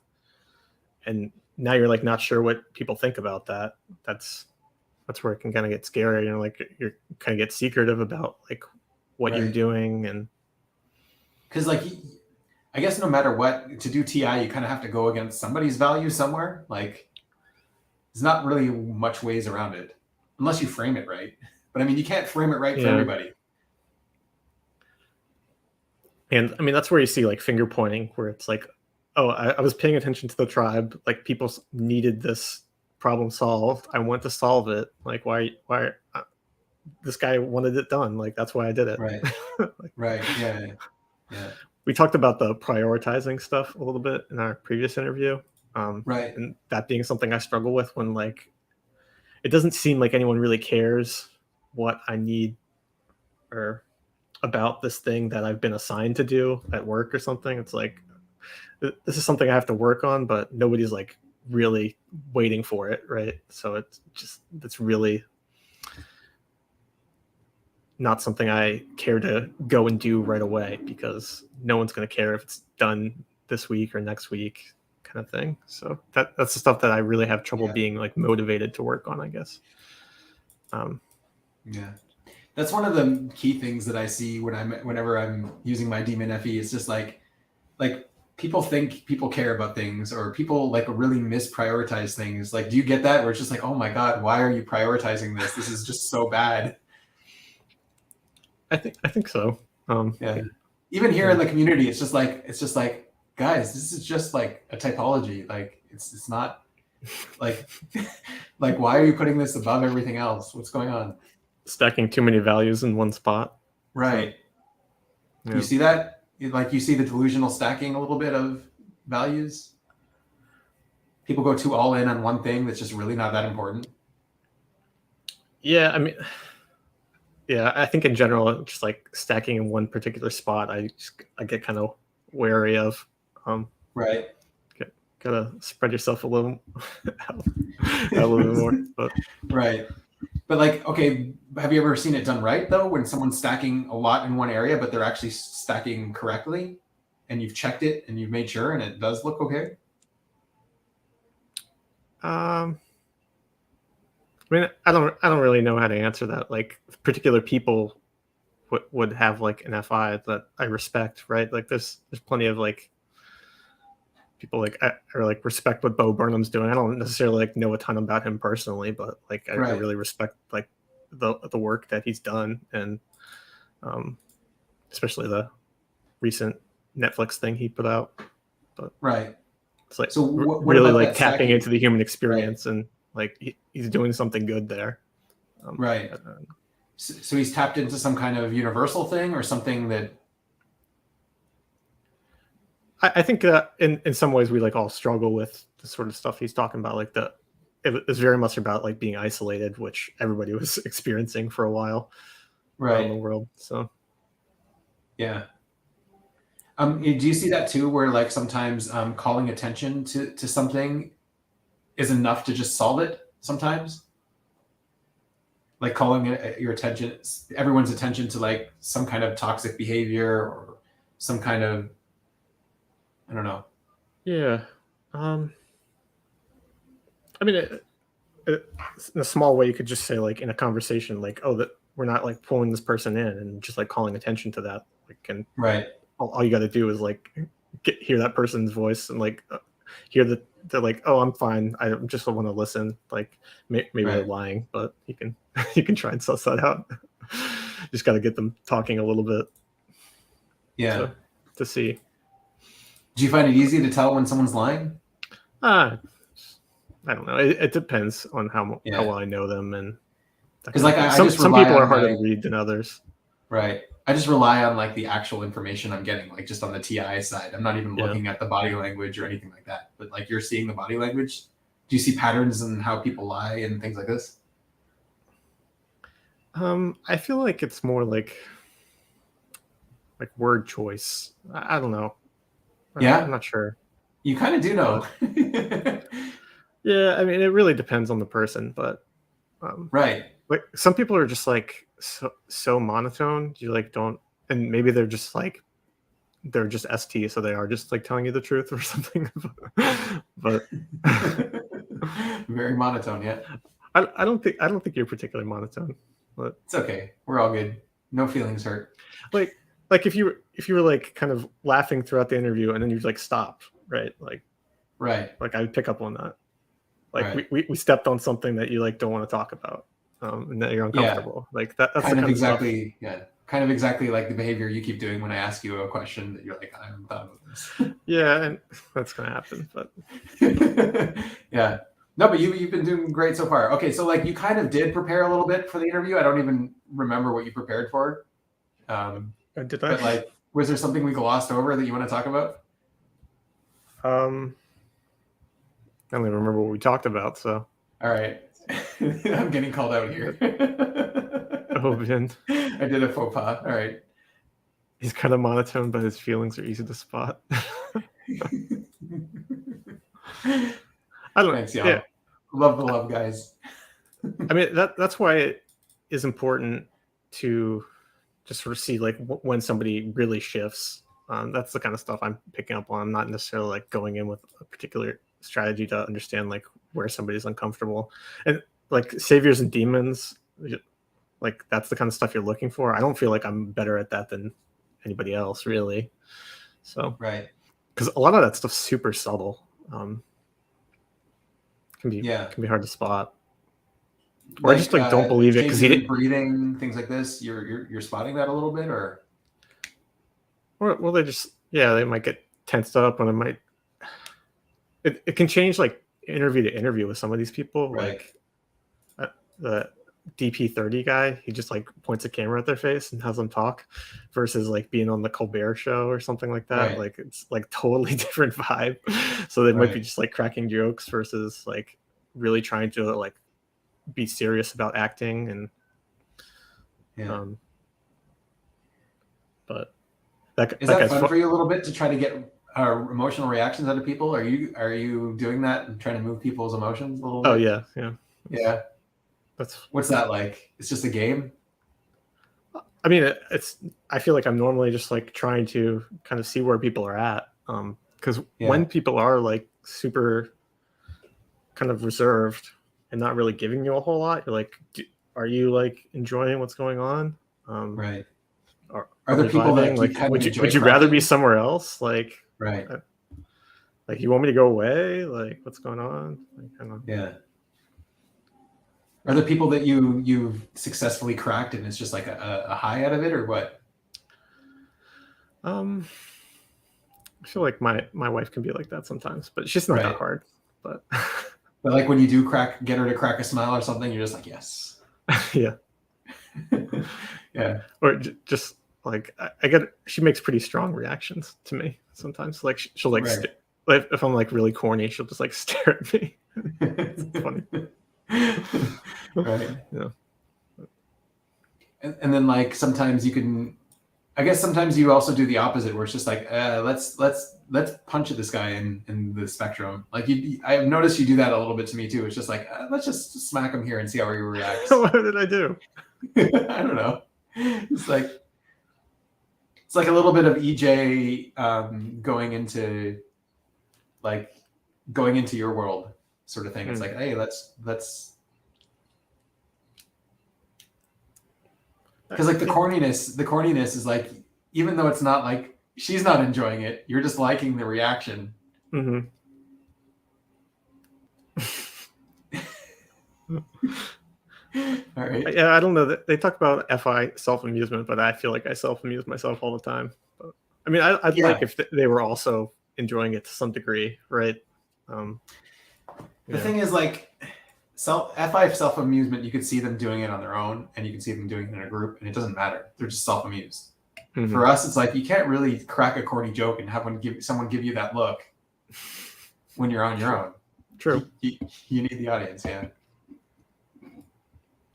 and now you're like not sure what people think about that, that's where it can kind of get scary. You know, like you're kind of get secretive about like what you're doing. And because like I guess no matter what, to do TI, you kind of have to go against somebody's value somewhere. Like there's not really much ways around it unless you frame it right. But I mean, you can't frame it right for everybody. And I mean, that's where you see like finger pointing, where it's like, oh, I was paying attention to the tribe. Like people needed this problem solved. I went to solve it. Like why this guy wanted it done. Like that's why I did it. Right. Like, right. Yeah. We talked about the prioritizing stuff a little bit in our previous interview. Right. And that being something I struggle with, when like it doesn't seem like anyone really cares what I need or about this thing that I've been assigned to do at work or something. It's like, this is something I have to work on, but nobody's like really waiting for it, right? So it's really not something I care to go and do right away, because no one's going to care if it's done this week or next week, kind of thing. So that's the stuff that I really have trouble being like motivated to work on, I guess. That's one of the key things that I see whenever I'm using my Demon FE. It's just like people think people care about things, or people like really misprioritize things. Like, do you get that? Where it's just like, oh my God, why are you prioritizing this? This is just so bad. I think so. Even here in the community, it's just like, guys, this is just like a typology. Like it's not like like why are you putting this above everything else? What's going on? Stacking too many values in one spot. Right. So, you see that? Like you see the delusional stacking a little bit of values. People go too all in on one thing that's just really not that important. Yeah, I mean, I think in general, just like stacking in one particular spot, I get kind of wary of. Right. Gotta spread yourself a little bit more. But. Right. But like, okay, have you ever seen it done right though? When someone's stacking a lot in one area, but they're actually stacking correctly, and you've checked it and you've made sure, and it does look okay? I mean, I don't really know how to answer that. Like particular people would have like an FI that I respect, right? Like there's plenty of like people like or like respect what Bo Burnham's doing. I don't necessarily like know a ton about him personally, but like I really respect like the work that he's done, and especially the recent Netflix thing he put out. But it's like so what really like tapping into the human experience, and like he's doing something good there. So he's tapped into some kind of universal thing, or something that I think in some ways we like all struggle with the sort of stuff he's talking about, like it was very much about like being isolated, which everybody was experiencing for a while around the world. So yeah. Do you see that too, where like sometimes calling attention to something is enough to just solve it sometimes? Like calling your attention, everyone's attention to like some kind of toxic behavior or some kind of, I don't know. Yeah. I mean, in a small way, you could just say like in a conversation, like, oh, that we're not like pulling this person in and just like calling attention to that. Like, and Right. all you got to do is like hear that person's voice and like hear that they're like, oh, I'm fine. I just want to listen. Like maybe they're lying, but you can try and suss that out. Just got to get them talking a little bit. Yeah. To see. Do you find it easy to tell when someone's lying? I don't know. It depends on how well I know them, and because like some people are harder to read than others. Right. I just rely on like the actual information I'm getting, like just on the TI side. I'm not even looking at the body language or anything like that. But like you're seeing the body language. Do you see patterns in how people lie and things like this? I feel like it's more like word choice. I don't know. Yeah, I'm not sure. You kind of do know. Yeah, I mean, it really depends on the person, but right. Like some people are just like so monotone. You like don't, and maybe they're just ST, so they are just like telling you the truth or something. But very monotone. Yeah. I don't think you're particularly monotone, but it's okay. We're all good. No feelings hurt. Like if you were like kind of laughing throughout the interview and then you like stop, right? Like I would pick up on that. Like we stepped on something that you like don't want to talk about, and that you're uncomfortable. Like that's kind the of exactly kind of exactly like the behavior you keep doing when I ask you a question that you're like, I haven't thought about this. Yeah, and that's gonna happen, but yeah. No, but you've been doing great so far. Okay, so like you kind of did prepare a little bit for the interview. I don't even remember what you prepared for. Did I? But like, was there something we glossed over that you want to talk about? I don't even remember what we talked about. So. All right, I'm getting called out here. Oh, Ben. I did a faux pas. All right. He's kind of monotone, but his feelings are easy to spot. I don't. Thanks, y'all. Yeah. Love the love, guys. I mean, that's why it is important to just sort of see like when somebody really shifts. That's the kind of stuff I'm picking up on. I'm not necessarily like going in with a particular strategy to understand like where somebody's uncomfortable, and like saviors and demons, like that's the kind of stuff you're looking for. I don't feel like I'm better at that than anybody else, really. So because a lot of that stuff's super subtle. Can be hard to spot. Or I just like don't believe it because he didn't breathing, things like this. You're spotting that a little bit, or well, they just they might get tensed up, and it might it can change like interview to interview with some of these people. Like the DP30 guy, he just like points a camera at their face and has them talk, versus like being on the Colbert Show or something like that. Like it's like totally different vibe. So they might be just like cracking jokes versus like really trying to like be serious about acting. And but is that fun for you a little bit to try to get emotional reactions out of people? Are you doing that and trying to move people's emotions a little bit? Oh yeah. What's that like? It's just a game. I mean, I feel like I'm normally just like trying to kind of see where people are at. Because when people are like super kind of reserved and not really giving you a whole lot, you're like, are you like enjoying what's going on? Right. Are there people that like would you rather be somewhere else? Like like you want me to go away? Like what's going on? Like, I don't know. Yeah. Are there people that you've successfully cracked and it's just like a high out of it, or what? I feel like my wife can be like that sometimes, but she's not that hard. But like when you do get her to crack a smile or something, you're just like, yes. Yeah. Yeah. Or just like she makes pretty strong reactions to me sometimes. Like she'll like if I'm like really corny, she'll just like stare at me. It's funny. Right. Yeah. And then like sometimes you can, I guess sometimes you also do the opposite, where it's just like, let's punch at this guy in the spectrum. Like I've noticed you do that a little bit to me too. It's just like, let's just smack him here and see how he reacts. What did I do? I don't know. It's like a little bit of EJ going into your world sort of thing. It's like, hey, let's because like the corniness is like, even though it's not like she's not enjoying it, you're just liking the reaction. Mm-hmm. All right. Yeah, I don't know. They talk about FI self-amusement, but I feel like I self-amuse myself all the time. But, I mean, I'd like if they were also enjoying it to some degree, right? The thing is, like, FI self-amusement, you could see them doing it on their own, and you can see them doing it in a group, and it doesn't matter. They're just self-amused. Mm-hmm. For us, it's like you can't really crack a corny joke and have someone give you that look when you're on your own. True. You need the audience, yeah.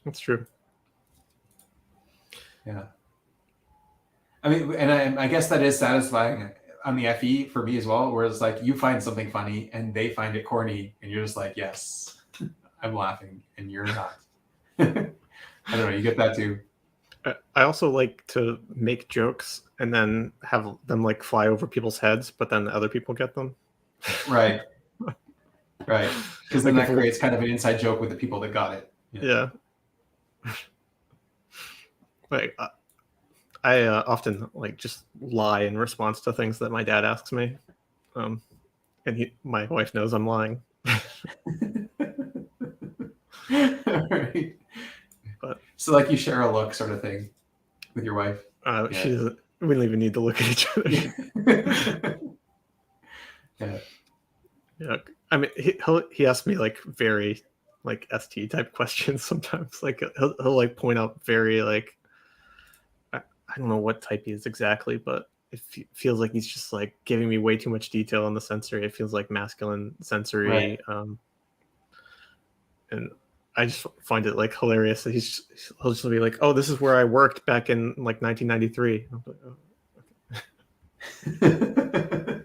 That's true. Yeah. I mean, and I guess that is satisfying on the FE for me as well, where it's like you find something funny and they find it corny, and you're just like, yes, I'm laughing, and you're not. I don't know. You get that too. I also like to make jokes and then have them like fly over people's heads, but then other people get them. Right. Right. Because then that creates kind of an inside joke with the people that got it. Yeah. Like I often like just lie in response to things that my dad asks me, and my wife knows I'm lying. All right. But so like you share a look sort of thing with your wife. She doesn't. We don't even need to look at each other. Yeah. Yeah. I mean, he asks me like very like ST type questions sometimes. Like he'll like point out very like I don't know what type he is exactly, but it feels like he's just like giving me way too much detail on the sensory. It feels like masculine sensory, right. And I just find it like hilarious that he'll just be like, "Oh, this is where I worked back in like 1993." Like, oh, okay.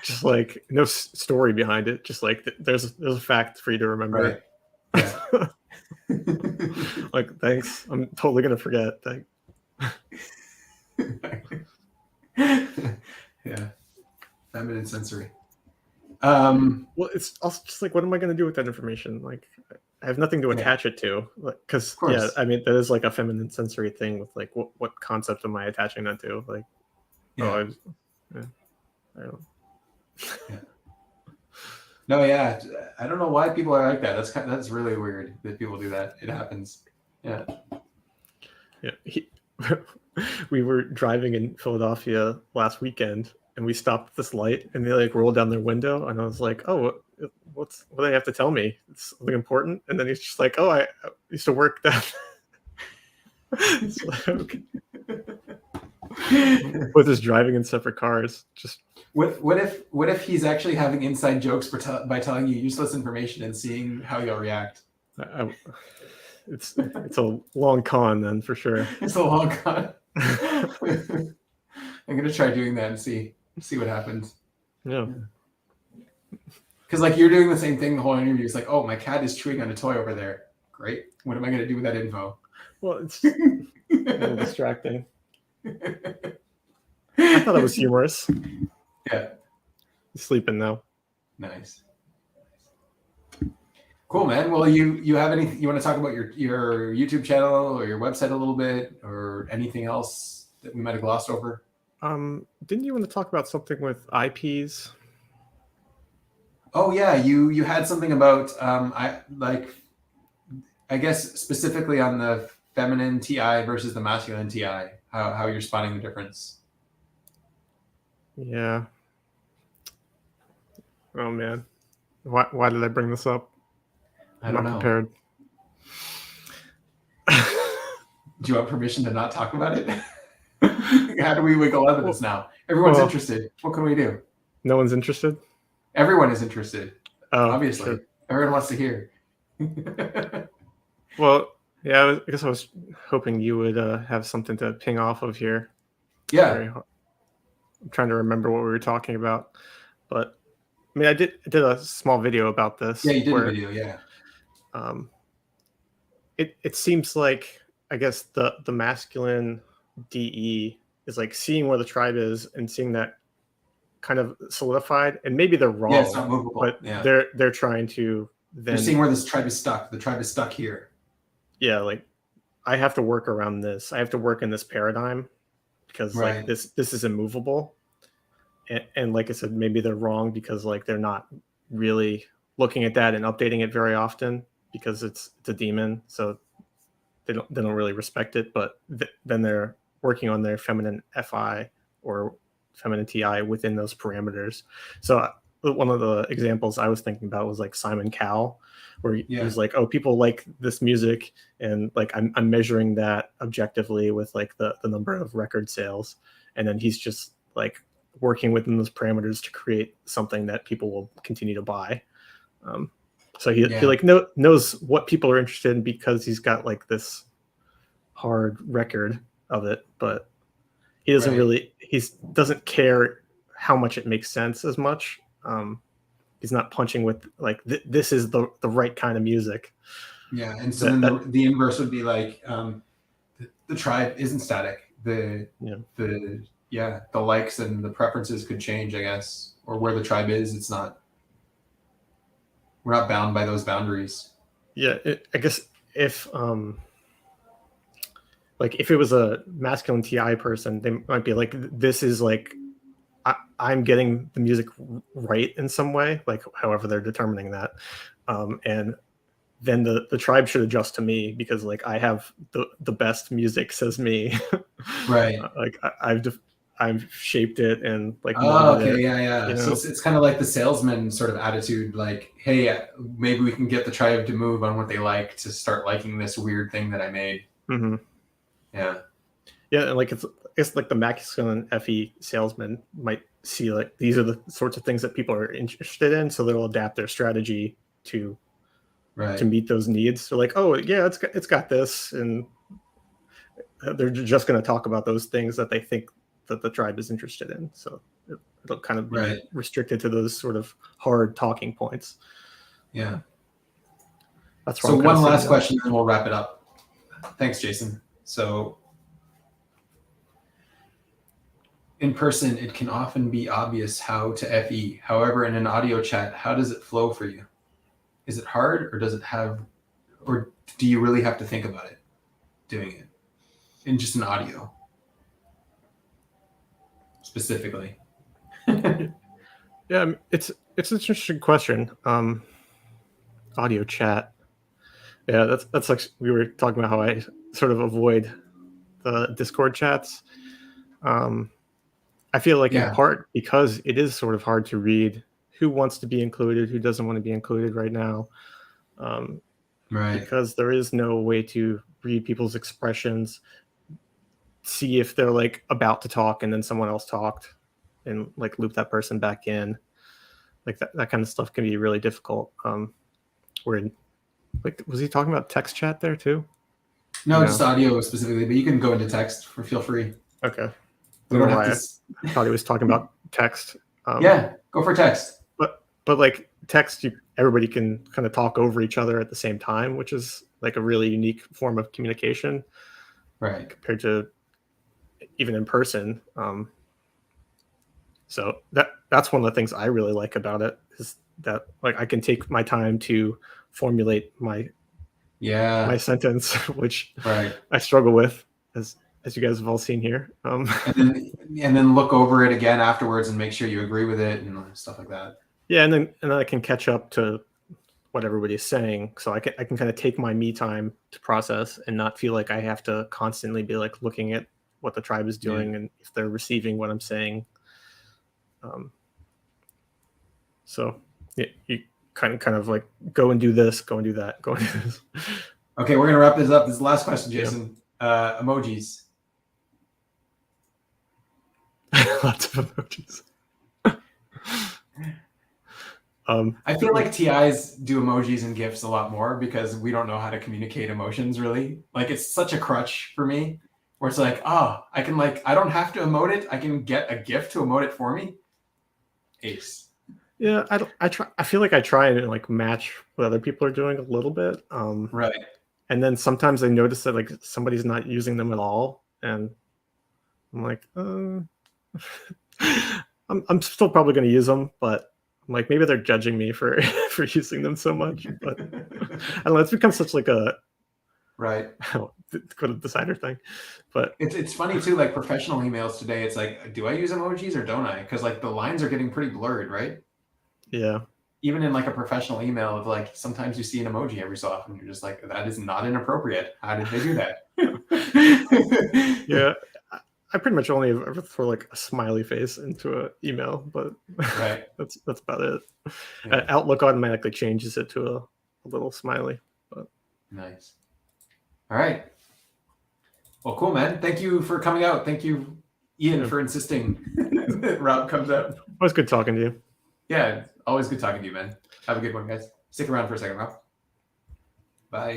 just like no story behind it. Just like there's a fact for you to remember. Right. Yeah. Like, thanks. I'm totally gonna forget. Yeah. Feminine sensory. Well, it's also just like, what am I going to do with that information? Like, I have nothing to attach it to, because I mean, that is like a feminine sensory thing with like, what concept am I attaching that to? Like, I don't know. Yeah. No, yeah, I don't know why people are like that. That's really weird that people do that. It happens. Yeah. Yeah. We were driving in Philadelphia last weekend, and we stopped at this light, and they like rolled down their window, and I was like, "Oh, what do they have to tell me? It's something important." And then he's just like, "Oh, I used to work down." Like, okay. With us driving in separate cars, just what if he's actually having inside jokes by telling you useless information and seeing how you'll react? It's a long con then, for sure. It's a long con. I'm gonna try doing that and see what happens. Yeah. Because like you're doing the same thing the whole interview. It's like, oh, my cat is chewing on a toy over there. Great. What am I gonna do with that info? Well, it's a little distracting. I thought it was humorous. Yeah. He's sleeping now. Nice. Cool, man. Well, you have anything you want to talk about your YouTube channel or your website a little bit, or anything else that we might have glossed over? Didn't you want to talk about something with IPs? Oh yeah, you had something about I guess specifically on the feminine TI versus the masculine TI, how you're spotting the difference. Yeah. Oh man, why did I bring this up? I don't know. Prepared. Do you want permission to not talk about it? How do we wiggle out of this now? Everyone's interested. What can we do? No one's interested? Everyone is interested. Oh, Obviously. sure. Everyone wants to hear. Well, yeah, I guess I was hoping you would have something to ping off of here. Yeah. I'm trying to remember what we were talking about, but I mean, I did a small video about this. Yeah, you did a video, yeah. It seems like, I guess, the masculine DE is like seeing where the tribe is and seeing that kind of solidified, and maybe they're wrong. Yeah, it's not movable. But yeah. they're trying to then. They're seeing where this tribe is stuck. The tribe is stuck here. Yeah, like I have to work around this. I have to work in this paradigm because like this is immovable. And like I said, maybe they're wrong because like they're not really looking at that and updating it very often because it's a demon, so they don't really respect it. But then they're working on their feminine FI or feminine TI within those parameters. So one of the examples I was thinking about was like Simon Cowell, where he was like, oh, people like this music, and like I'm measuring that objectively with like the number of record sales, and then he's just like working within those parameters to create something that people will continue to buy. So he like knows what people are interested in because he's got like this hard record of it, but he doesn't really, he doesn't care how much it makes sense as much. He's not punching with like, this is the right kind of music. Yeah. And so then the inverse would be like, the tribe isn't static. The likes and the preferences could change, I guess, or where the tribe is, it's not, we're not bound by those boundaries. Yeah. I guess if, like if it was a masculine TI person, they might be like, this is like, I'm getting the music right in some way, like however they're determining that. And then the tribe should adjust to me because like I have the best music, says me. Right. Like I've shaped it and like. Oh, okay. Yeah. So it's kind of like the salesman sort of attitude, like, hey, maybe we can get the tribe to move on what they like to start liking this weird thing that I made. Mm-hmm. Yeah. Yeah, and like it's like the masculine FE salesman might see like these are the sorts of things that people are interested in, so they'll adapt their strategy to meet those needs. So like, oh yeah, it's got this, and they're just going to talk about those things that they think that the tribe is interested in. So it'll kind of be restricted to those sort of hard talking points. Yeah. That's so one last question, and we'll wrap it up. Thanks, Jason. So in person, it can often be obvious how to FE. However, in an audio chat, how does it flow for you? Is it hard, or does it have, or do you really have to think about it doing it in just an audio specifically? Yeah, it's an interesting question. Audio chat. Yeah, that's like we were talking about how I sort of avoid the Discord chats. I feel like in part because it is sort of hard to read who wants to be included, who doesn't want to be included right now. Because there is no way to read people's expressions, see if they're like about to talk and then someone else talked and like loop that person back in. Like that kind of stuff can be really difficult. Like, was he talking about text chat there too? No, just audio specifically, but you can go into text feel free. Okay. We don't have to... I thought he was talking about text. Yeah, go for text. But like text, everybody can kind of talk over each other at the same time, which is like a really unique form of communication, right? Compared to even in person. So that's one of the things I really like about it is that like I can take my time to formulate my sentence, which I struggle with as you guys have all seen here. And then look over it again afterwards and make sure you agree with it and stuff like that. Yeah, and then I can catch up to what everybody's saying, so I can kind of take my me time to process and not feel like I have to constantly be like looking at what the tribe is doing and if they're receiving what I'm saying. So you kind of like go and do this, go and do that, go and do this. Okay, we're gonna wrap this up. This is the last question, Jason. Emojis. Lots of emojis. I feel like TIs do emojis and GIFs a lot more because we don't know how to communicate emotions really. Like it's such a crutch for me where it's like, oh, I can like, I don't have to emote it. I can get a GIF to emote it for me. Ace. Yeah, I feel like I try and like match what other people are doing a little bit. Right. And then sometimes I notice that like somebody's not using them at all. And I'm like, I'm still probably going to use them, but I'm like, maybe they're judging me for for using them so much. But I don't know. It's become such like a right. Go to decider thing. But it's funny too. Like professional emails today, it's like, do I use emojis or don't I? Because like the lines are getting pretty blurred, right? Yeah. Even in like a professional email, of like sometimes you see an emoji every so often. You're just like, that is not inappropriate. How did they do that? Yeah. I pretty much only ever throw like a smiley face into an email, but right. that's about it. Yeah. Outlook automatically changes it to a little smiley. But nice. All right. Well, cool, man. Thank you for coming out. Thank you, Ian, for insisting that Rob comes out. Always good talking to you. Yeah, always good talking to you, man. Have a good one, guys. Stick around for a second, Rob. Bye.